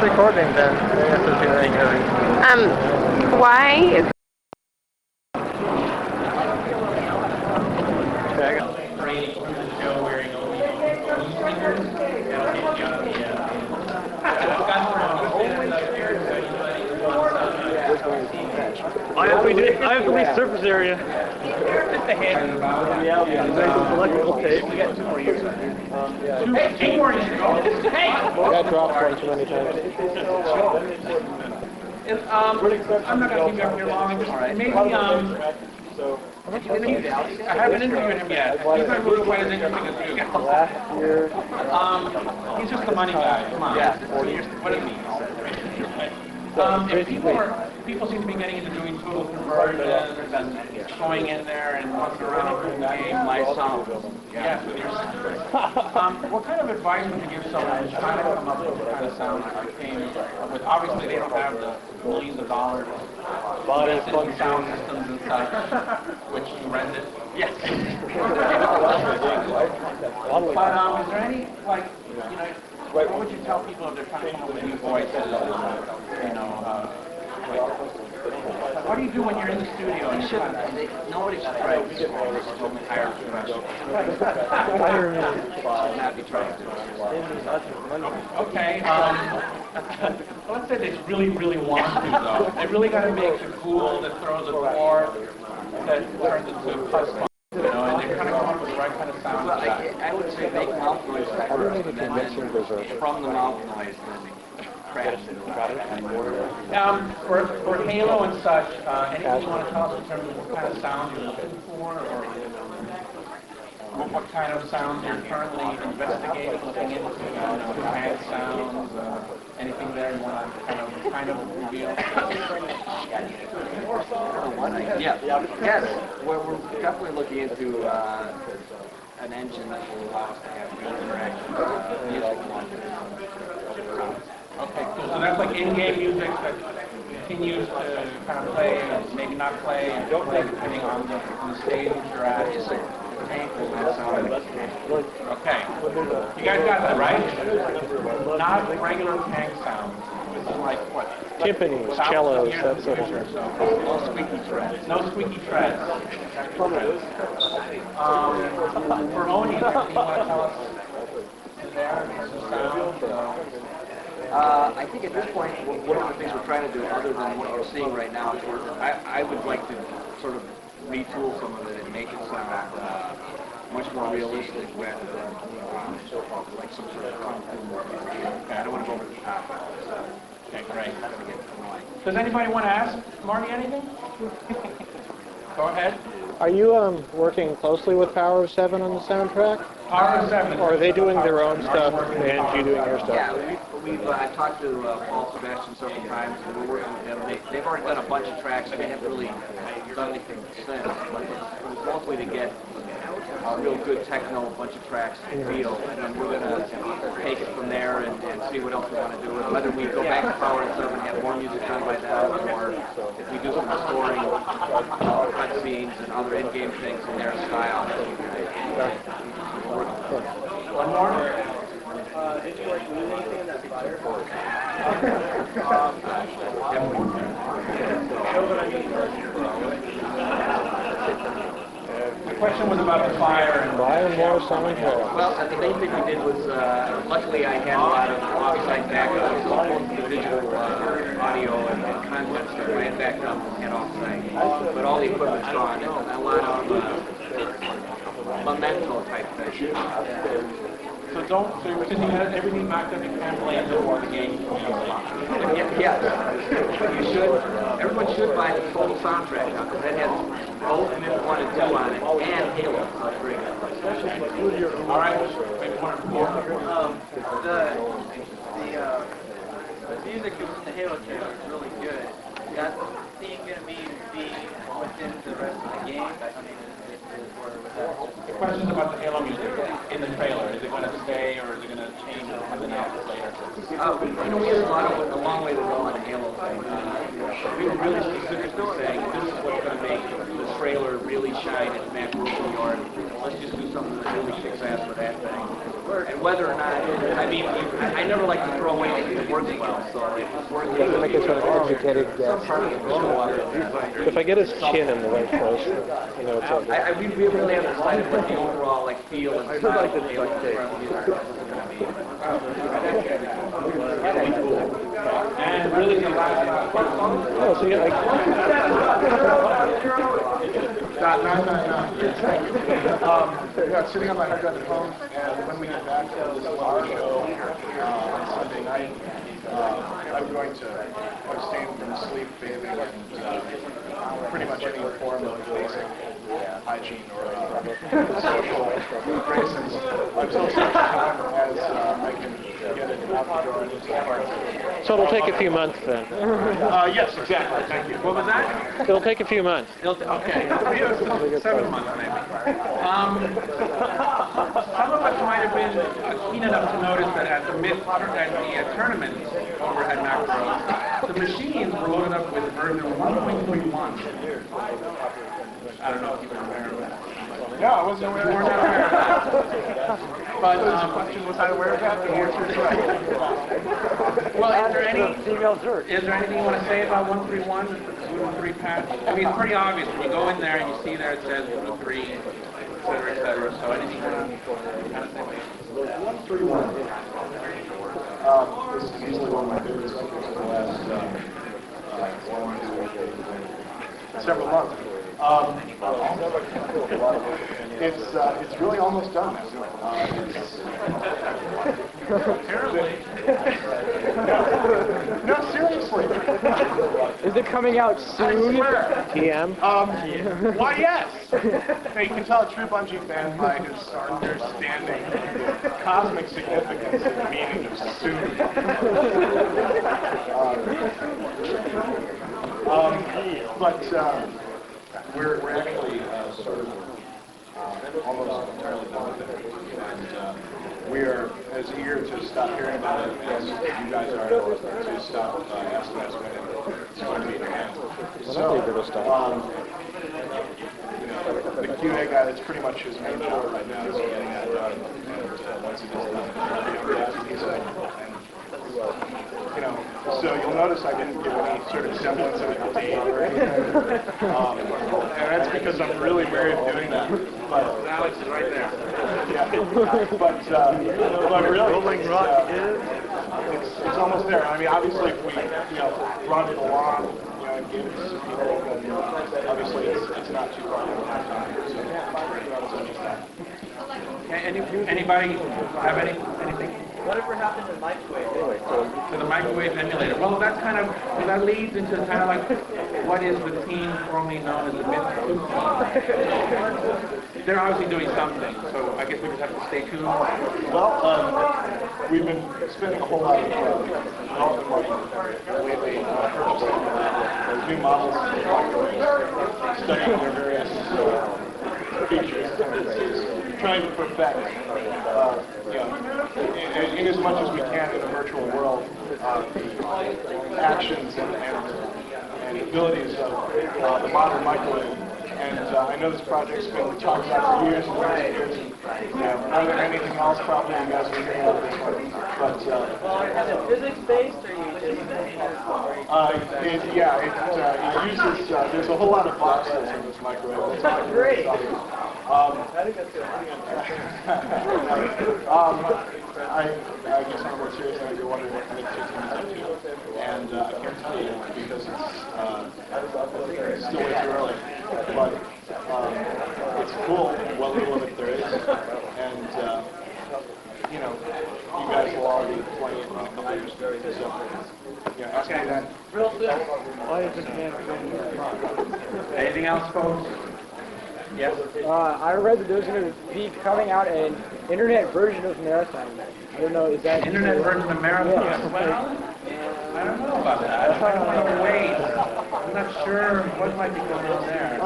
recording then. Why is I have to resurface area. Just a hand. Electrical tape. We got 2 more years. 2 more years. Hey! Got dropped one too many times. I'm not going to keep you up here long. Maybe, I haven't interviewed him yet. He's not really quite as interesting as you guys. Last year. He's just the money guy. Come on. Yeah. What does he mean? People seem to be getting into doing total conversions and going in there and walking around the game like sound. Yes, with your sound. What kind of advice would you give someone who's trying to come up with the kind of sound that you came with? Obviously, they don't have the millions of dollars invested in sound systems and such, which you rented. Yes. But is there any, like, you know, what would you tell people if they're trying to come up with new voices? You know, what do you do when you're in the studio? And nobody should try to hire a professional. Not be trying to. Okay. Let's say they really, really want to, though. They really got to make a cool that throws a chord that turns into a custom. You know, and they're kind of coming up with the right kind of sound. Well, I would say make mouth noise first, and then from the mouth noise, then crash it. For Halo and such, anything you want to tell us in terms of what kind of sound you're looking for, or what kind of sound you're currently investigating, looking into, bad sounds, anything there you want to kind of reveal? Yes. Well, we're definitely looking into an engine that will allow us to have real interaction music monitors. Okay, cool. So that's like in-game music that continues to kind of play and maybe not play and don't play depending on the stage you're at. Okay. You guys got that, right? Not regular tank sounds. This is like what? Timpanis, cellos, that sort of thing. No squeaky treads. No squeaky treads. For Oni, you want to tell us in there some sound? I think at this point, one of the things we're trying to do, other than what you're seeing right now, is I would like to sort of retool some of it and make it sound much more realistic rather than like some sort of kung fu movie. I don't want to go over the top. Okay, great. Does anybody want to ask Marty anything? Go ahead. Are you working closely with Power of 7 on the soundtrack? Power of 7. Or are they doing their own stuff and you doing your stuff? Yeah, I've talked to Paul Sebastian several times, and we're working with them. They've already done a bunch of tracks. They haven't really done anything since, but it's mostly to get a real good techno, bunch of tracks in field, and then we're going to take it from there and see what else we want to do. And whether we go back to Power and 7 and have more music done by them, or if we do some restoring cutscenes and other in-game things in their style. One more? Did you like lose anything in that fire? The question was about the fire and Buy more soundtrack. Well, the main thing we did was, luckily I had a lot of off-site backup, both the digital audio and content stuff I had backed up and had off-site. But all the equipment's gone, and a lot of memento type things. so since you have everything backed up, you can't play it before the game. Yes. You should. Everyone should buy the total soundtrack now, because that has both MIP 1 and 2 on it, and Halo. So it's very good. All right, maybe one or more. The music in the Halo trailer is really good. Is that theme going to be within the rest of the game? I mean, The question's about the Halo music in the trailer. Is it going to stay, or is it going to change or something else later? We have a long way to go on the Halo thing. We were really specifically saying this is what's going to make the trailer really shine at Mac World New York. Let's just do something that really kicks ass for that thing. And whether or not, I mean, I never like to throw away anything that works well, so if it's working, You have to make a sort of educated guess. If I get his chin in the right place, you know it's okay. we really have decided what the overall like feel and style of the And really the last Oh, so you like... Yeah, sitting on my hard drive at home, and when we get back from this live show on Sunday night, I'm going to abstain from sleep, bathing, and pretty much any form of basic hygiene or social graces until such time as I can get it out the door. So it'll take a few months then. Yes, exactly. Thank you. What was that? It'll take a few months. Okay. 7 months maybe. Some of us might have been keen enough to notice that at the tournaments over at Macro, the machines were loaded up with version 1.31. I don't know if you were aware of that. No, I wasn't aware of that. But The question was, I aware of that? The answer is right. well, is there anything you want to say about 131, the 1.3 patch? I mean, it's pretty obvious when you go in there and you see there it says 1.3, et cetera, et cetera. So anything you want to kind of say? 131. This is easily one of my favorite subjects of the last several months. It's really almost done now. Apparently. No, seriously. Is it coming out soon? TM? Why, yes. Now, you can tell a true Bungie fan by his understanding cosmic significance and the meaning of soon. But we're actually sort of almost entirely done with it, and we are as eager to stop hearing about it as you guys are to stop asking us when it's going to be in hand. So, the QA guy, that's pretty much his main job right now, is getting that done, and once he gets done, he's so you'll notice I didn't give any sort of semblance of a date or anything. And that's because I'm really wary of doing that. But Alex is right there. yeah. But really, it's almost there. I mean, obviously, if we brought it along, and gave it to some people, then obviously it's not too far. Anybody have anything? Whatever happened to microwave? To the microwave emulator. Well, that's kind of, that leads into kind of like, what is the team formerly known as the Mythos team? They're obviously doing something, so I guess we just have to stay tuned. Well, we've been spending a whole lot of development money lately purchasing new models, studying their various features, trying to perfect, in as much as we can in a virtual world, the actions and abilities of the modern microwave. And I know this project's been talked about for years and years. More than anything else, probably you guys are hearing about this one. But Is it physics-based or you just... it uses. There's a whole lot of boxes in this microwave. That's great. I think that's good. I guess on a more serious note, you're wondering what kind of kids are up to. And I can't tell you because it's still way too early. But it's cool, what little of it there is. And, you guys will all be playing it in a couple years. So, ask me that. Real soon. Anything else, folks? Yes? I read that there's going to be coming out an internet version of Marathon. I don't know, is that... Internet version of Marathon? Yeah. Well, I don't know about that. I don't want to wait. I'm not sure what might be going on there.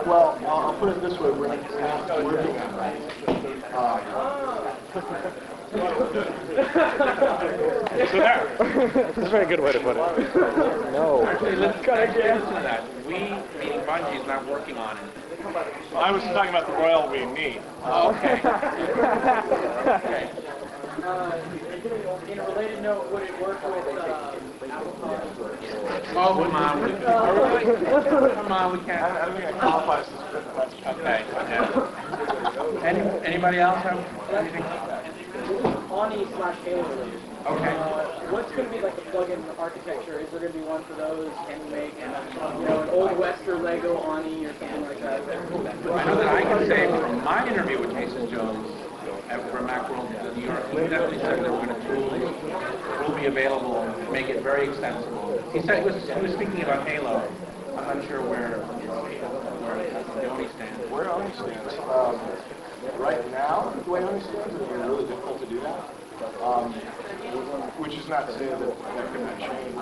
Well, I'll put it this way. We're not working on that. So there. That's a very good way to put it. No. Actually, let's get into that. We, meaning Bungie, is not working on it. Well, I was talking about the royal we me. Oh, okay. Okay. In a related note, would it work with Oh, come on. Come on, we can't. I don't think I qualify as this good question. Okay. Yeah. Anybody else have anything? Oni/Halo related? Okay. What's going to be like the plug-in architecture? Is there going to be one for those? Can you make, an old West or Lego Oni or something like that? I know that I can say from my interview with Jason Jones for Macworld in New York, he definitely said that we're going to tools will be available to make it very extensible. He said he was speaking about Halo. I'm not sure where the Oni stands. Where Oni stands? Right now, the way Oni stands, it would be really difficult to do that. Which is not to say that could not change.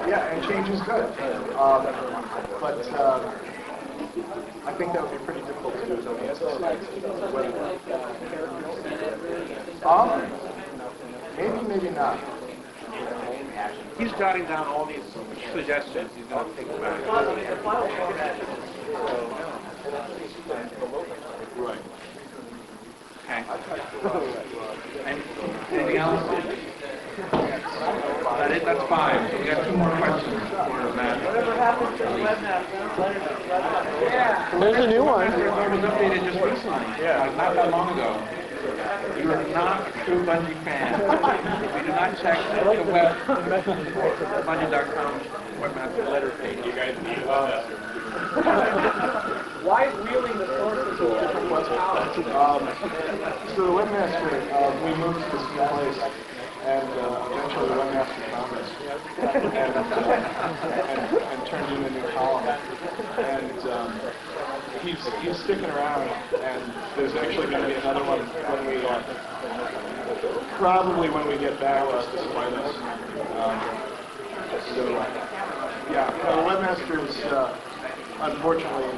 Yeah, and change is good. But I think that would be pretty difficult to do with OBS. Maybe, maybe not. He's jotting down all these suggestions. He's going to think about it. Right. Okay. Anything else? That's fine. So we got 2 more questions for Matt. Whatever happened to the webmaster? Yeah. There's a new one. It was updated just recently. Yeah. Not that long ago. You are not a true Bungie fan. If you do not check the web, Bungie.com webmaster letter page. You guys need Why is wheeling the sources of different So the webmaster, we moved to this new place, and eventually the webmaster found us and turned in a new column. And he's sticking around, and there's actually going to be another one when we probably when we get back to supply this. Yeah, the webmaster is unfortunately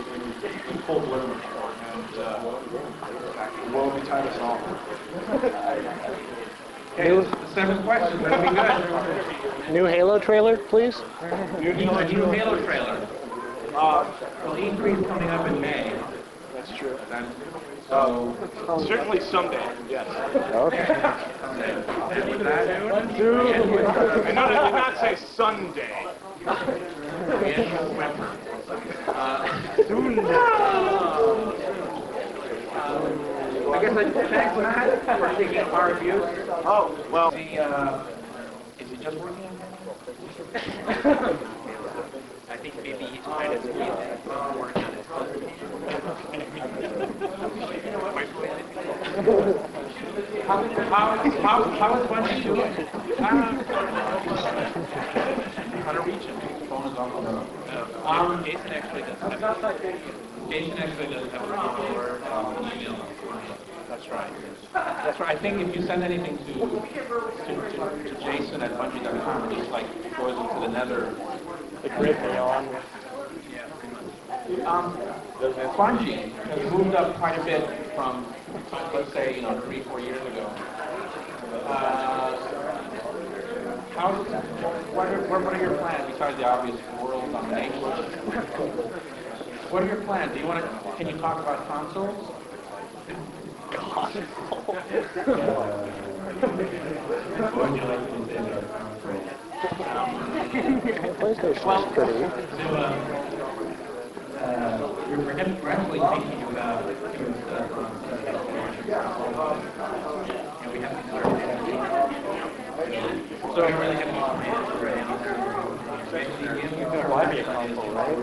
in full bloom, and woe betide us all. Okay, the 7th question. That'll be good. New Halo trailer, please. New Halo trailer. Well, E3 coming up in May. That's true. So, Certainly someday, yes. Okay. I know that did not say Sunday. I guess thanks, Matt, for taking our review. Oh, well. Is he just working? I think maybe he's trying to squeeze work on his How is Bungie doing? How to reach him? His phone is off. Jason actually does. Jason actually does have a email. That's right. That's right. I think if you send anything to Jason at Bungie.com, it just like goes into the nether. The grid they on. Bungie has moved up quite a bit from, let's say, 3-4 years ago. What are your plans besides the obvious world domination? What are your plans? Can you talk about consoles? PlayStation's pretty. We're actually thinking about so we really have Might be a console, right?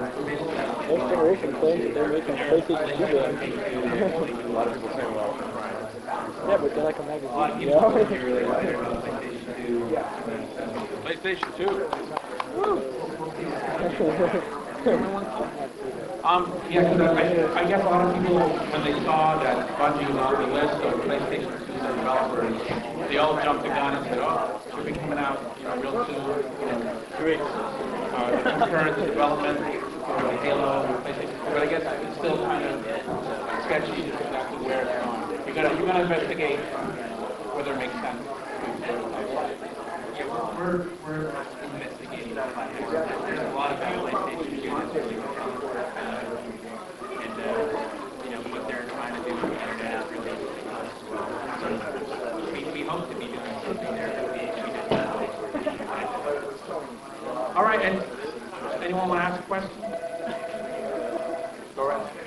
Next generation claims they're making PlayStation 2 games. A lot of people say, well, yeah, but they're like a magazine. PlayStation 2. Yeah, because I guess a lot of people, when they saw that Bungie was on the list of PlayStation 2 developers, they all jumped the gun and said, oh, it should be coming out, real soon, 2 weeks. Concurrent development for the Halo, PlayStation 2, but I guess it's still kind of sketchy exactly where it's going. You're gonna investigate whether it makes sense. We're investigating that platform. There's a lot of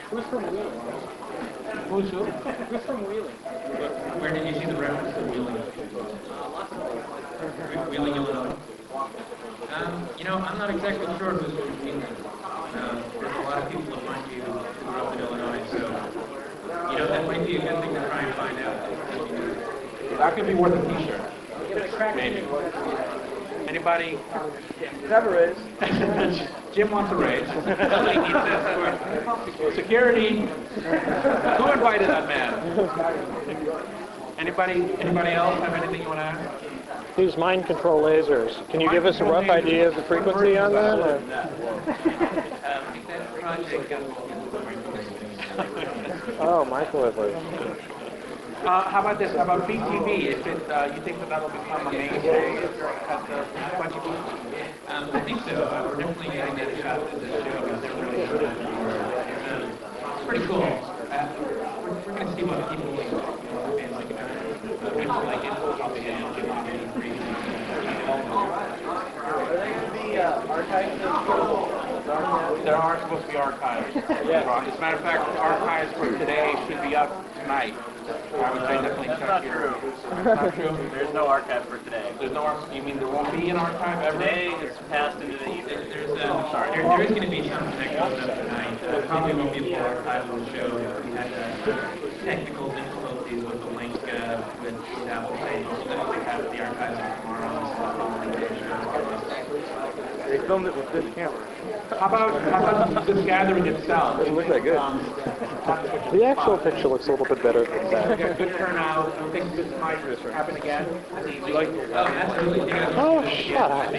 Who's from Wheeling? Who's who? Who's from Wheeling? Where did you see the reference to Wheeling? Wheeling, Illinois. You know, I'm not exactly sure who's from Wheeling. There's a lot of people at Bungie who grew up in Illinois, so you know that might be a good thing to try and find out. That could be worth a T-shirt. Maybe. Anybody? Whoever is. Jim wants a raise. Somebody needs that. Security. Who invited that man? Anybody else have anything you want to ask? These mind control lasers. Can you give us a rough idea of the frequency on them? Or? Oh, microwave. How about this? How about BTV? Is it, you think that'll become a mainstay at the Bungie booth? I think so. We're definitely getting that shot at this show because they're really good at it. It's pretty cool. We're going to see what people like. People like it. Are they going to be archived? There are supposed to be archives. Yeah. As a matter of fact, the archives for today should be up tonight. I would say definitely check Not your... true. It's not true? There's no archive for today. There's no archive? You mean there won't be an archive ever? Today is passed into the ether. There is going to be something that goes up tonight. Probably won't be the archive of the show. We had technical difficulties with the link with Apple saying that we have the archives tomorrow. They filmed it with this camera. How about this gathering itself? Doesn't look that good. The actual picture looks a little bit better than that. We got good turnout. I think this might happen again. You like absolutely. Oh, shut up.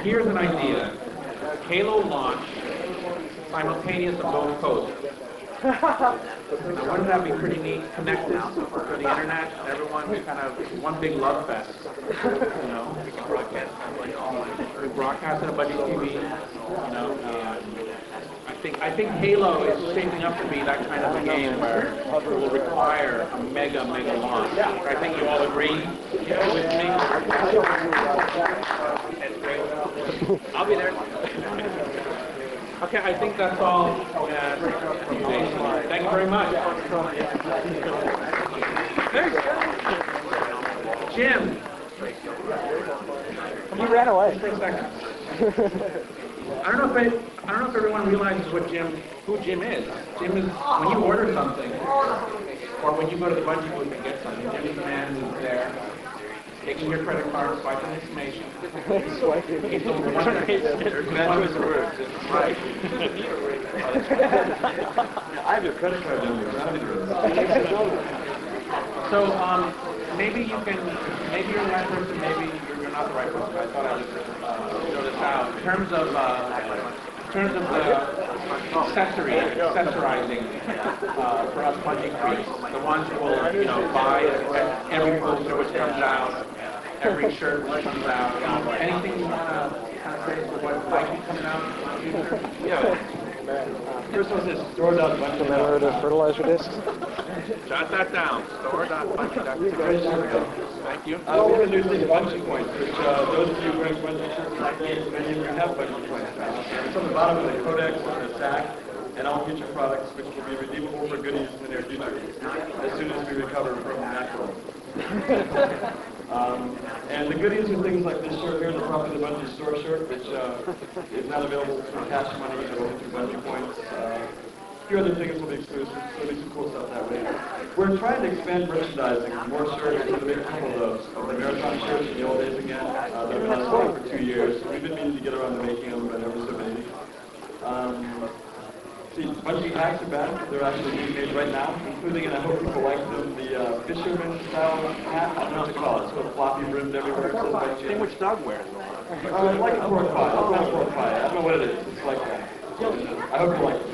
Here's an idea. Halo launch simultaneous on both coasts. Now, wouldn't that be pretty neat? Connected to the internet, everyone kind of one big love fest. You know, we can broadcast we broadcast on a Bungie TV. You know, I think Halo is shaping up to be that kind of a game where it will require a mega launch. I think you all agree with me. I'll be there. Okay, I think that's all. Thank you very much. Jim. You ran away. For a second. I don't know if everyone realizes who Jim is. Jim is when you order something, or when you go to the Bungie booth and get something. Jim is the man who's there, taking your credit card, swiping information. He's the one right. I have your credit card number. So maybe you're the right person, maybe you're not the right person. I thought I would throw this out. In terms of the accessorizing for us Bungie freaks, the ones who will buy every poster which comes out, every shirt which comes out, anything you want to kind of say for what might be coming out in the future? Yeah. First one is store.bungie. Commemorative fertilizer discs. Jot that down. Store.bungie. Thank you. We're introducing Bungie points, which those of you wearing Bungie shirts like me, many of you have Bungie points. It's on the bottom of the codex and the sack, and all future products which will be redeemable for goodies in the near future, as soon as we recover from natural. And the goodies are things like this shirt here, the Profit of Bungie store shirt, which is not available for cash money, but only through Bungie points. A few other things will be exclusive, so there'll be some cool stuff that way. We're trying to expand merchandising, more shirts, we're going to make a couple of those. Of the marathon shirts in the old days again. They've been on sale for 2 years. We've been meaning to get around to making them, but never so many. Bungie hats are back. They're actually being made right now, including, and I hope people like them, the fisherman style hat. I don't know what to call it. It's got floppy brimmed everywhere. It says Bungie. Thing which Doug wears. Like a pork pie. It's not a pork pie. I don't know what it is. It's like that. I hope you like it.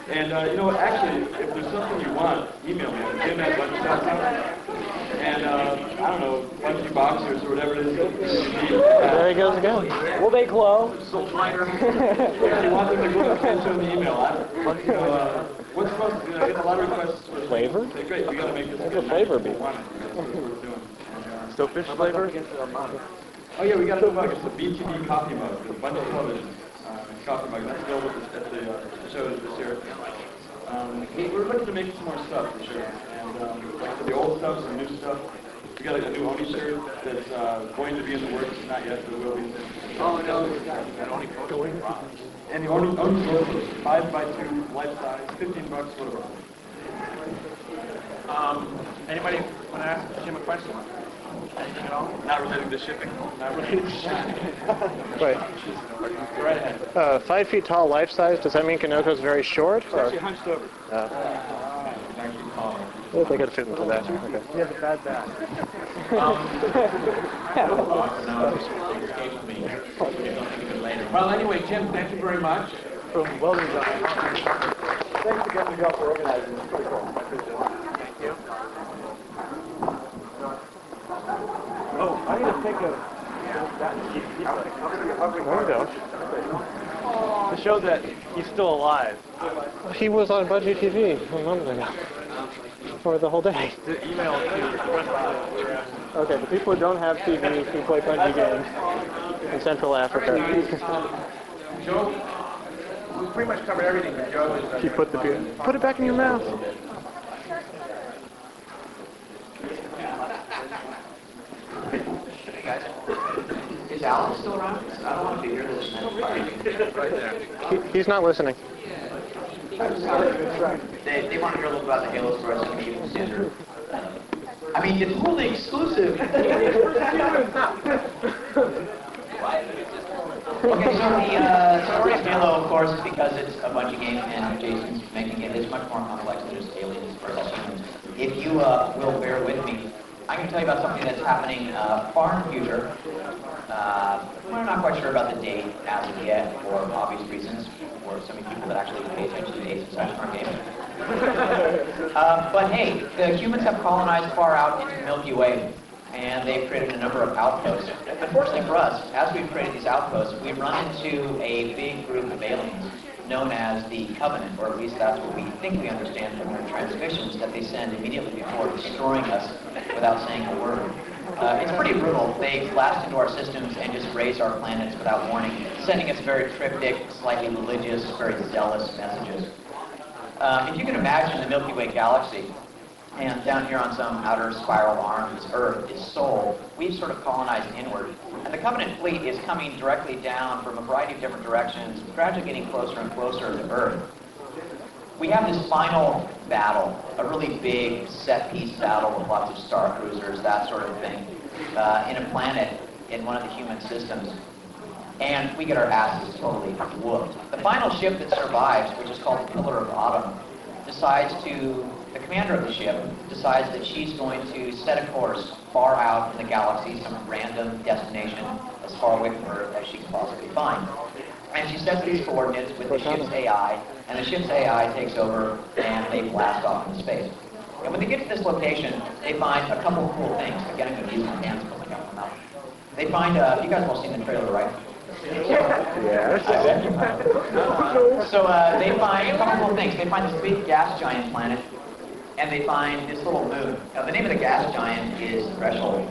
And you know what? Actually, if there's something you want, email me. Jim@bungie.com. And I don't know, Bungie boxers or whatever it is. There he goes again. Will they glow? If you want them to go, send to the email. getting a lot of requests for Flavored? Say, great, we got to make this. What's the flavor be? Still fish flavor? Oh yeah, we got a mug. It's a BTV coffee mug. There's a bunch of television coffee mug. That's available at the shows this year. We're looking to make some more stuff for sure. And like the old stuff, some new stuff. We got a new Oni shirt that's going to be in the works, not yet, but will be. Oh no, that only going. And the Oni shirt is 5x2, life size, $15, whatever. Anybody want to ask Jim a question? Anything at all? Not related to shipping. Not related to shipping. Wait. Go right ahead. 5 feet tall, life size. Does that mean Kanoko's very short? It's actually hunched over. I think they could fit into that. Okay. You have a bad back. Well, anyway, Jim, thank you very much. From welding design. Thanks again to y'all for organizing. It's pretty cool. I appreciate it. Thank you. Oh, I need to take a... There we go. To show that he's still alive. He was on Bungie TV a moment ago. For the whole day. The email to Okay, the people who don't have TV who play Bungie games in Central Africa. Joe, we pretty much covered everything that Joe has You put the beer. Put it back in your mouth. Is Alan still around? I don't want to be here this minute. He's not listening. They want to hear a little about the Halo story, so maybe even sooner. I mean, it's totally exclusive. Okay, so the story of Halo, of course, is because it's a Bungie game and Jason's making it. It's much more complex than just aliens versus humans. If you will bear with me, I'm going to tell you about something that's happening far in the future. We're not quite sure about the date as of yet, for obvious reasons, for so many people that actually pay attention to dates and such in our game. But hey, the humans have colonized far out into the Milky Way, and they've created a number of outposts. Unfortunately for us, as we've created these outposts, we run into a big group of aliens known as the Covenant, or at least that's what we think we understand from their transmissions that they send immediately before destroying us without saying a word. It's pretty brutal. They blast into our systems and just raise our planets without warning, sending us very cryptic, slightly religious, very zealous messages. If you can imagine the Milky Way galaxy, and down here on some outer spiral arm, this Earth, is Sol, we've sort of colonized inward. And the Covenant fleet is coming directly down from a variety of different directions, gradually getting closer and closer to Earth. We have this final battle, a really big set-piece battle with lots of star cruisers, that sort of thing, in a planet in one of the human systems. And we get our asses totally whooped. The final ship that survives, which is called the Pillar of Autumn, the commander of the ship decides that she's going to set a course far out in the galaxy, some random destination as far away from Earth as she can possibly find. And she sets these coordinates with the ship's AI, and the ship's AI takes over and they blast off into space. And when they get to this location, they find a couple of cool things. Again, I'm going to use my hands to look out them out. They find, you guys have all seen the trailer, right? Yes. So they find a couple of things. They find this big gas giant planet, and they find this little moon. Now, the name of the gas giant is Threshold.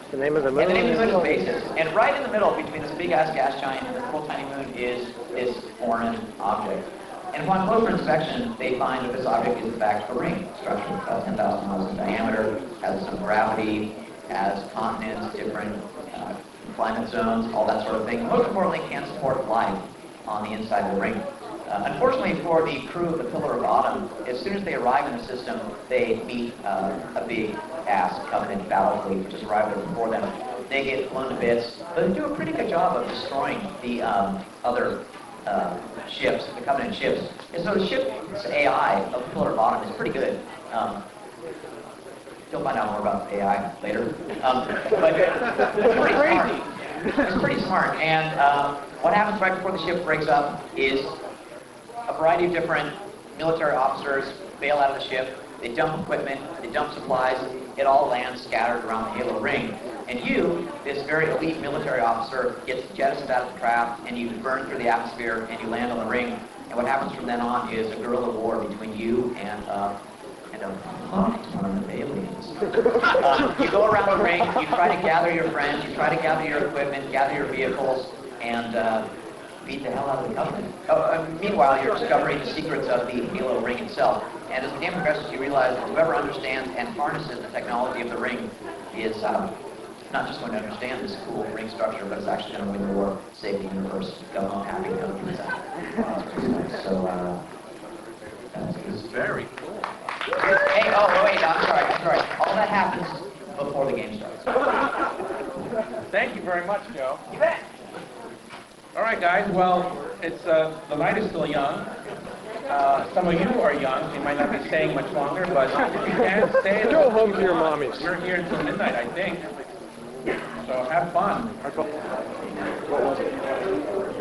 The name of the moon? And the name of the moon is Basis. And right in the middle, between this big-ass gas giant and this little tiny moon, is this foreign object. And upon closer inspection, they find that this object is in fact a ring structure, about 10,000 miles in diameter, has some gravity, has continents, different climate zones, all that sort of thing. Most importantly, can support life on the inside of the ring. Unfortunately for the crew of the Pillar of Autumn, as soon as they arrive in the system, they meet a big-ass Covenant battle fleet, which has arrived there before them. They get blown to bits, but they do a pretty good job of destroying the other ships, the Covenant ships. And so the ship's AI of the Pillar of Autumn is pretty good. You'll find out more about AI later. But it's pretty smart. It's pretty smart. And what happens right before the ship breaks up is a variety of different military officers bail out of the ship. They dump equipment, they dump supplies, it all lands scattered around the halo ring. And you, this very elite military officer, gets jettisoned out of the craft, and you burn through the atmosphere, and you land on the ring. And what happens from then on is a guerrilla war between you and a ton of aliens. You go around the ring, you try to gather your friends, you try to gather your equipment, gather your vehicles, and beat the hell out of the Covenant. Meanwhile, you're discovering the secrets of the Halo ring itself. And as the game progresses, you realize that whoever understands and harnesses the technology of the ring is not just going to understand this cool ring structure, but is actually going to win the war, save the universe, go home happy, go pizza. So, It's very cool. hey, oh, wait, I'm sorry. All that happens before the game starts. Thank you very much, Joe. You bet. All right, guys. Well, it's the night is still young. Some of you are young. You might not be staying much longer, but if you can stay, Go home to your mommies. We're here until midnight, I think. So have fun. What was it?